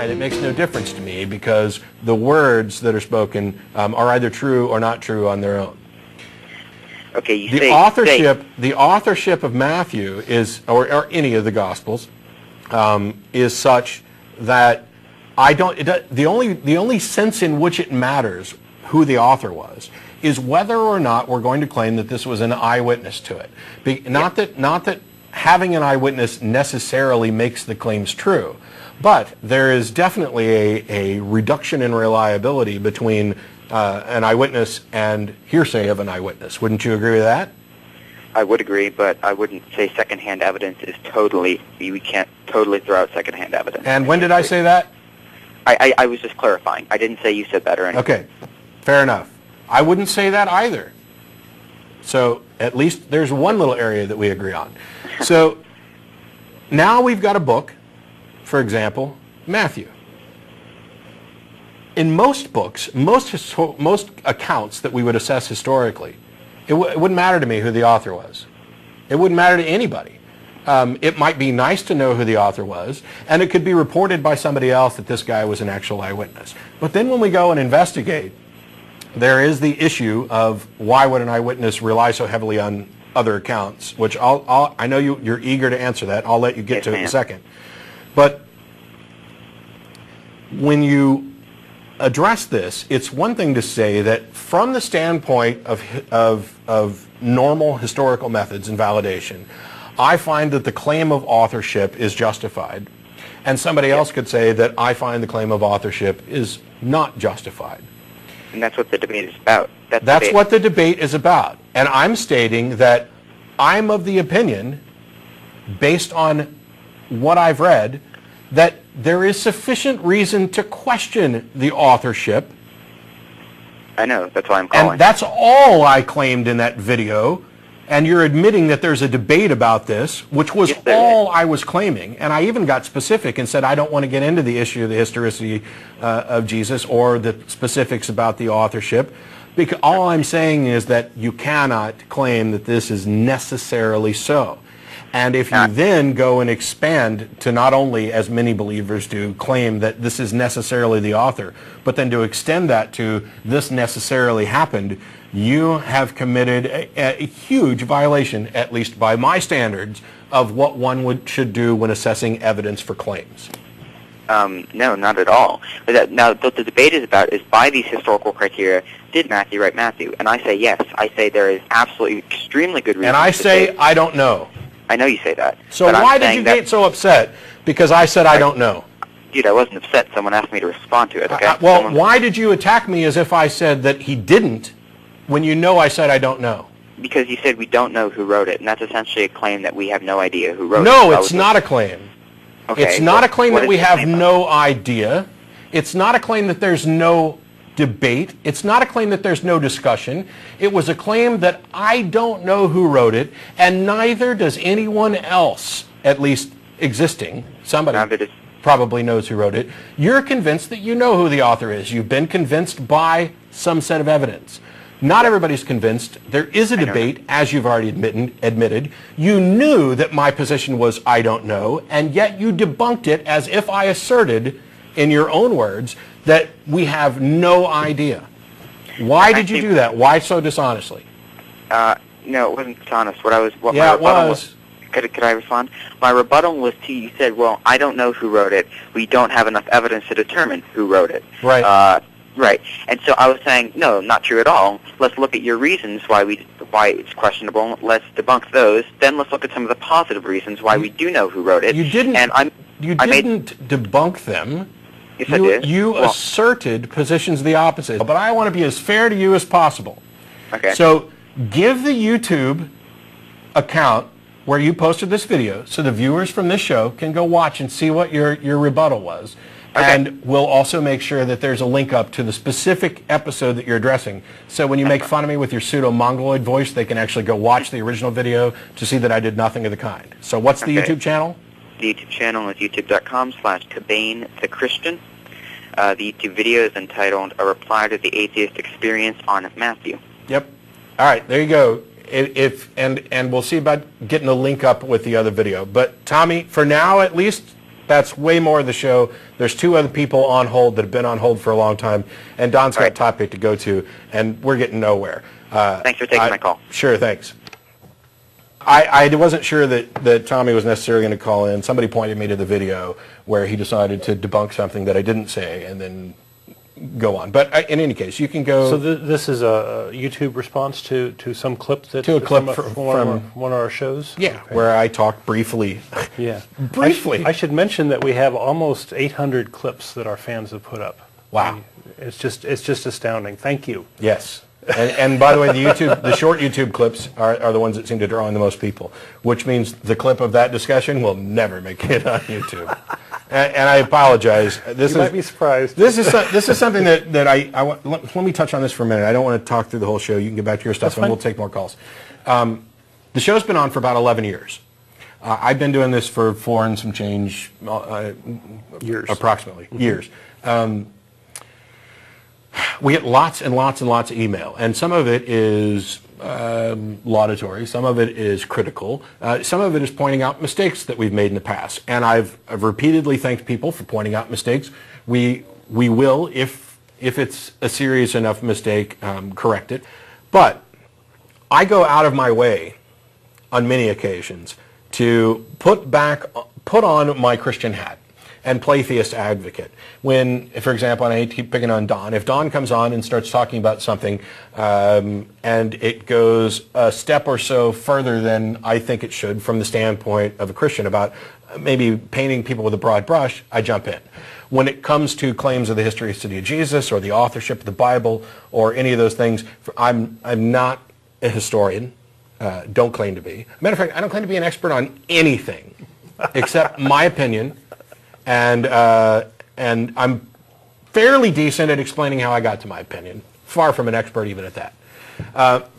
fine. It makes no difference to me because the words that are spoken are either true or not true on their own. Okay, the authorship of Matthew is, or any of the Gospels, is such that the only sense in which it matters who the author was is whether or not we're going to claim that this was an eyewitness to it. Not that having an eyewitness necessarily makes the claims true, but there is definitely a reduction in reliability between an eyewitness and hearsay of an eyewitness. Wouldn't you agree with that? I would agree, but I wouldn't say secondhand evidence is we can't totally throw out secondhand evidence. And when did I say that? I was just clarifying. I didn't say you said that or anything. Okay, fair enough. I wouldn't say that either. So at least there's one little area that we agree on. So now we've got a book, for example, Matthew. In most books, most accounts that we would assess historically, it wouldn't matter to me who the author was. It wouldn't matter to anybody. It might be nice to know who the author was, and it could be reported by somebody else that this guy was an actual eyewitness. But then when we go and investigate, there is the issue of why would an eyewitness rely so heavily on other accounts, which I know you're eager to answer that. I'll let you get to it in a second. But when you address this, it's one thing to say that from the standpoint of normal historical methods and validation, I find that the claim of authorship is justified. And somebody else could say that I find the claim of authorship is not justified. And that's what the debate is about. That's what the debate is about. And I'm stating that I'm of the opinion, based on what I've read, that there is sufficient reason to question the authorship. I know, that's why I'm calling. And that's all I claimed in that video. And you're admitting that there's a debate about this, which was all I was claiming. And I even got specific and said I don't want to get into the issue of the historicity of Jesus or the specifics about the authorship. Because all I'm saying is that you cannot claim that this is necessarily so. And if you then go and expand to not only, as many believers do, claim that this is necessarily the author, but then to extend that to this necessarily happened, you have committed a huge violation, at least by my standards, of what one should do when assessing evidence for claims. No, not at all. Now, what the debate is about is, by these historical criteria, did Matthew write Matthew? And I say yes. I say there is absolutely extremely good reason. And I say I don't know. I know you say that. So why did you get so upset? Because I said I don't know. Dude, I wasn't upset. Someone asked me to respond to it, okay? Well, why did you attack me as if I said that he didn't, when you know I said I don't know? Because you said we don't know who wrote it, and that's essentially a claim that we have no idea who wrote it. No, it's not a claim. Okay, it's not a claim that we have no idea. It's not a claim that there's no debate. It's not a claim that there's no discussion. It was a claim that I don't know who wrote it, and neither does anyone else, at least existing. Somebody probably knows who wrote it. You're convinced that you know who the author is. You've been convinced by some set of evidence. Not everybody's convinced. There is a debate, as you've already admitted. You knew that my position was I don't know, and yet you debunked it as if I asserted, in your own words, that we have no idea. Why did you do that? Why so dishonestly? No, it wasn't dishonest. Could I respond? My rebuttal was to you said, well, I don't know who wrote it. We don't have enough evidence to determine who wrote it. Right. Right. And so I was saying, no, not true at all. Let's look at your reasons why it's questionable. Let's debunk those. Then let's look at some of the positive reasons why we do know who wrote it. You didn't. You didn't debunk them. Yes, I did. You asserted positions the opposite. But I want to be as fair to you as possible. Okay. So give the YouTube account where you posted this video so the viewers from this show can go watch and see what your rebuttal was. Okay. And we'll also make sure that there's a link up to the specific episode that you're addressing. So when you make fun of me with your pseudo-mongoloid voice, they can actually go watch the original video to see that I did nothing of the kind. So what's the YouTube channel? The YouTube channel is youtube.com/Kabane the Christian. The YouTube video is entitled A Reply to the Atheist Experience on Matthew. Yep. All right, there you go. And we'll see about getting a link up with the other video. But Tommy, for now at least, That's way more of the show. There's 2 other people on hold that have been on hold for a long time, and Don's got a topic to go to, and we're getting nowhere. Thanks for taking my call. Sure, thanks. I wasn't sure that Tommy was necessarily going to call in. Somebody pointed me to the video where he decided to debunk something that I didn't say and then go on. But in any case, you can go... So this is a YouTube response to some clip that... To a clip from one of our shows? Yeah, okay. Where I talk briefly. Yeah. Briefly. I should mention that we have almost 800 clips that our fans have put up. Wow. It's just astounding. Thank you. Yes. And by the way, the short YouTube clips are the ones that seem to draw in the most people, which means the clip of that discussion will never make it on YouTube. And I apologize. You might be surprised. This is something that let me touch on this for a minute. I don't want to talk through the whole show. You can get back to your stuff, and we'll take more calls. The show's been on for about 11 years. I've been doing this for 4 and some change years, approximately years. We get lots and lots and lots of email, and some of it is laudatory, some of it is critical, some of it is pointing out mistakes that we've made in the past. And I've repeatedly thanked people for pointing out mistakes. We will, if it's a serious enough mistake, correct it. But I go out of my way on many occasions to put on my Christian hat and play theist advocate. When, for example, and I hate to keep picking on Don, if Don comes on and starts talking about something and it goes a step or so further than I think it should from the standpoint of a Christian about maybe painting people with a broad brush, I jump in. When it comes to claims of the historicity of Jesus or the authorship of the Bible or any of those things, I'm not a historian, don't claim to be. Matter of fact, I don't claim to be an expert on anything except my opinion. And I'm fairly decent at explaining how I got to my opinion. Far from an expert even at that.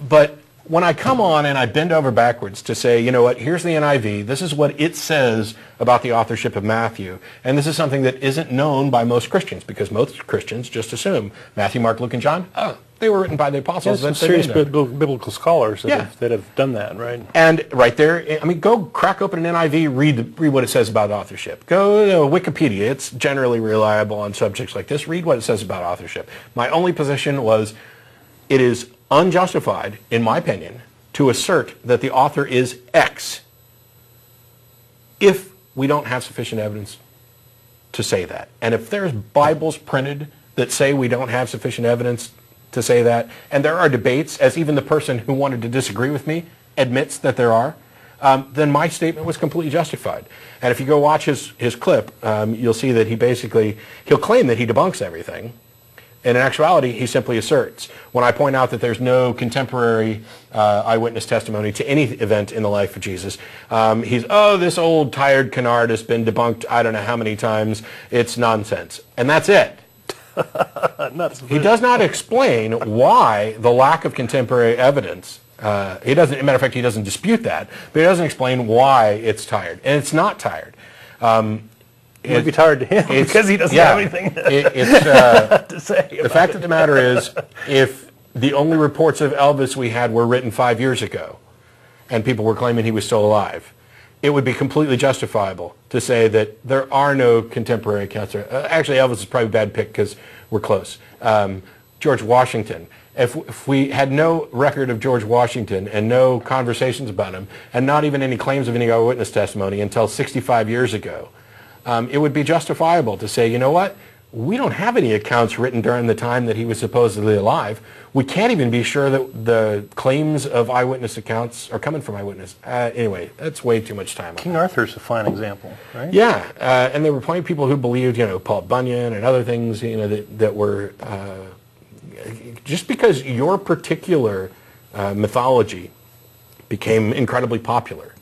But when I come on and I bend over backwards to say, you know what, here's the NIV, this is what it says about the authorship of Matthew, and this is something that isn't known by most Christians, because most Christians just assume Matthew, Mark, Luke, and John, they were written by the apostles. Some serious biblical scholars that have done that, right? And right there, I mean, go crack open an NIV, read what it says about authorship. Go to Wikipedia. It's generally reliable on subjects like this. Read what it says about authorship. My only position was it is unjustified, in my opinion, to assert that the author is X if we don't have sufficient evidence to say that. And if there's Bibles printed that say we don't have sufficient evidence to say that, and there are debates, as even the person who wanted to disagree with me admits that there are, then my statement was completely justified. And if you go watch his clip, you'll see that he'll claim that he debunks everything. And in actuality, he simply asserts. When I point out that there's no contemporary eyewitness testimony to any event in the life of Jesus, this old tired canard has been debunked I don't know how many times. It's nonsense. And that's it. He does not explain why the lack of contemporary evidence, he doesn't, matter of fact, he doesn't dispute that, but he doesn't explain why it's tired. And it's not tired. It might be tired to him because he doesn't have anything to say. The fact of the matter is, if the only reports of Elvis we had were written 5 years ago, and people were claiming he was still alive, it would be completely justifiable to say that there are no contemporary accounts. Actually, Elvis is probably a bad pick because we're close. George Washington. If we had no record of George Washington and no conversations about him, and not even any claims of any eyewitness testimony until 65 years ago, it would be justifiable to say, you know what, we don't have any accounts written during the time that he was supposedly alive. We can't even be sure that the claims of eyewitness accounts are coming from eyewitness. Anyway, that's way too much time. King Arthur's a fine example, right? Yeah, and there were plenty of people who believed, Paul Bunyan and other things, that were, just because your particular mythology became incredibly popular.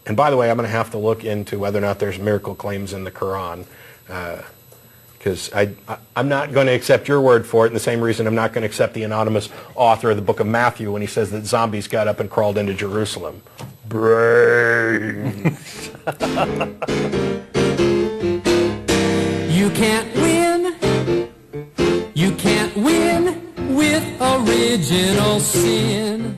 And by the way, I'm going to have to look into whether or not there's miracle claims in the Quran, because I'm not going to accept your word for it, and the same reason I'm not going to accept the anonymous author of the book of Matthew when he says that zombies got up and crawled into Jerusalem. Brains. You can't win. You can't win with original sin.